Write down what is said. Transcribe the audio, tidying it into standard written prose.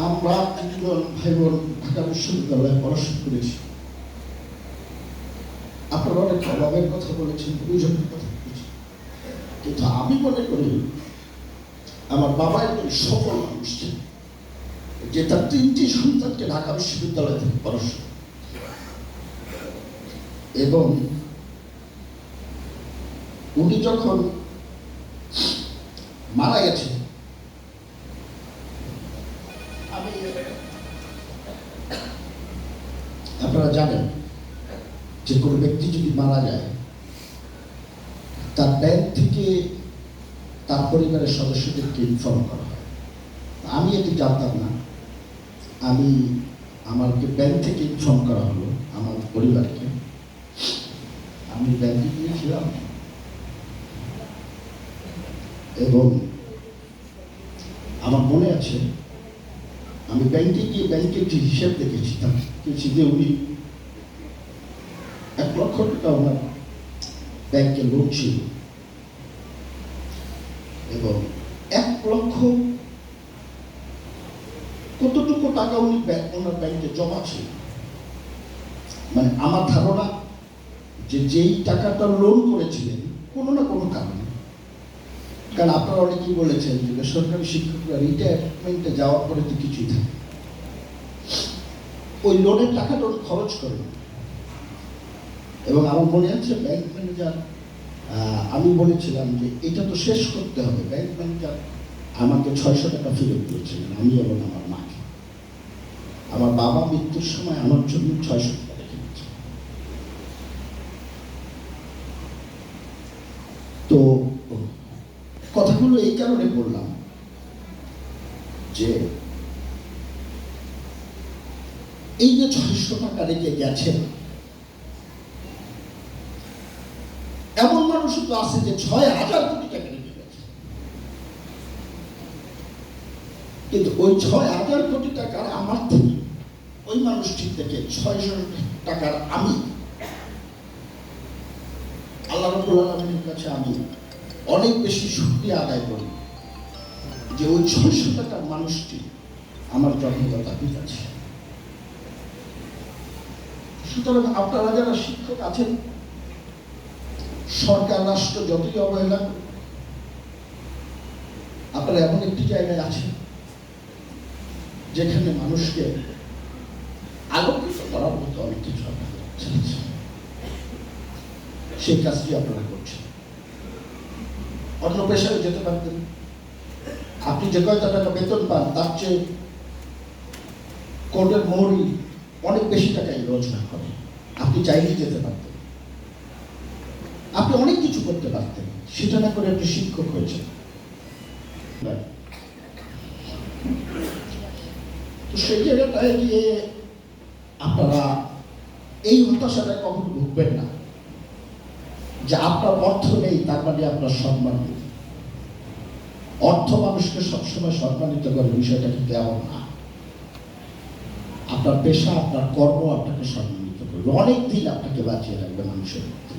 আমরা তিনজন ভাই বোন ঢাকা বিশ্ববিদ্যালয়ে পড়াশোনা করেছি। আপনারা অনেক অভাবের কথা বলেছেন, প্রয়োজনের কথা বলেছেন, কিন্তু আমি মনে করি আমার বাবা একজন সফল মানুষ ছিলেন, যে তার 3টি সন্তানকে ঢাকা বিশ্ববিদ্যালয় থেকে পড়াশোনা, এবং উনি যখন মারা গেছেন, আপনারা জানেন যে কোনো ব্যক্তি যদি মারা যায় তার ব্যাংক থেকে তার পরিবারের সদস্যদেরকে ইনফর্ম করা হয়। আমি এটি জানতাম না, আমাকে ব্যাংক থেকে ইনফর্ম করা হলো আমার পরিবারকে। আমি ব্যাংকে গিয়েছিলাম এবং আমার মনে আছে আমি ব্যাংকে গিয়ে ব্যাংকের যে হিসেব দেখেছিলাম যে উনি 1 লক্ষ টাকা ওনার ব্যাংকে লোন ছিল, এবং 1 লক্ষ কতটুকু টাকা উনি ওনার ব্যাংকে জমা ছিল। মানে আমার ধারণা যে যেই টাকাটা লোন করেছিলেন কোনো না কোনো কারণে, কারণ আপনারা অনেকেই বলেছেন যে বেসরকারি শিক্ষকরা রিটায়ারমেন্টে যাওয়ার পরে তো কিছুই থাকে, ওই লোনের টাকাটা উনি খরচ করেন। এবং আমার মনে আছে ব্যাংক ম্যানেজার, আমি বলেছিলাম যে এটা তো শেষ করতে হবে, ব্যাংক ম্যানেজার আমাকে 600 টাকা ফেরত দিয়েছিলেন, আমি এবং আমার মাকে। আমার বাবা মৃত্যুর সময় আমার জন্য 600 টাকা রেখে দিয়েছে। তো কথাগুলো এই কারণে বললাম যে এই যে 600 টাকা রেখে গেছেন, এমন মানুষ তো আছে যে 6000 কোটি টাকা রেখে গেছে, কিন্তু ওই 6000 কোটি টাকার আমার থেকে ওই মানুষটির থেকে 600 টাকার আমি আল্লাহ রাব্বুল আলামিনের কাছে আমি অনেক বেশি শুকরিয়া আদায় করি যে ওই 600 টাকার মানুষটি আমার জন্মদাতা পিতা ছিল। সুতরাং আপনারা যারা শিক্ষক আছেন, সরকার রাষ্ট্র যতই অবহেলা, আপনারা এমন একটি জায়গায় আছেন যেখানে মানুষকে আলোকিত করার মতো অনেক কিছু আপনাদের চাইছে, সেই কাজটি আপনারা করছেন। অন্য পেশায় যেতে পারতেন, আপনি যে কয়টা টাকা বেতন পান তার চেয়ে কোর্টের মোহরি অনেক বেশি টাকাই রোজগার করে, আপনি চাইলেই যেতে পারতেন, আপনি অনেক কিছু করতে পারতেন, সেটা না করে আপনি শিক্ষক হয়েছেন। তো সেই জায়গাটায় গিয়ে আপনারা এই হতাশাটা কখনো ভুগবেন না যে আপনার অর্থ নেই তার মানে আপনার সম্মান নেই। অর্থ মানুষকে সবসময় সম্মানিত করে, বিষয়টা কিন্তু এমন না। আপনার পেশা, আপনার কর্ম আপনাকে সম্মানিত করবে, অনেক দিন আপনাকে বাঁচিয়ে রাখবে মানুষের মধ্যে।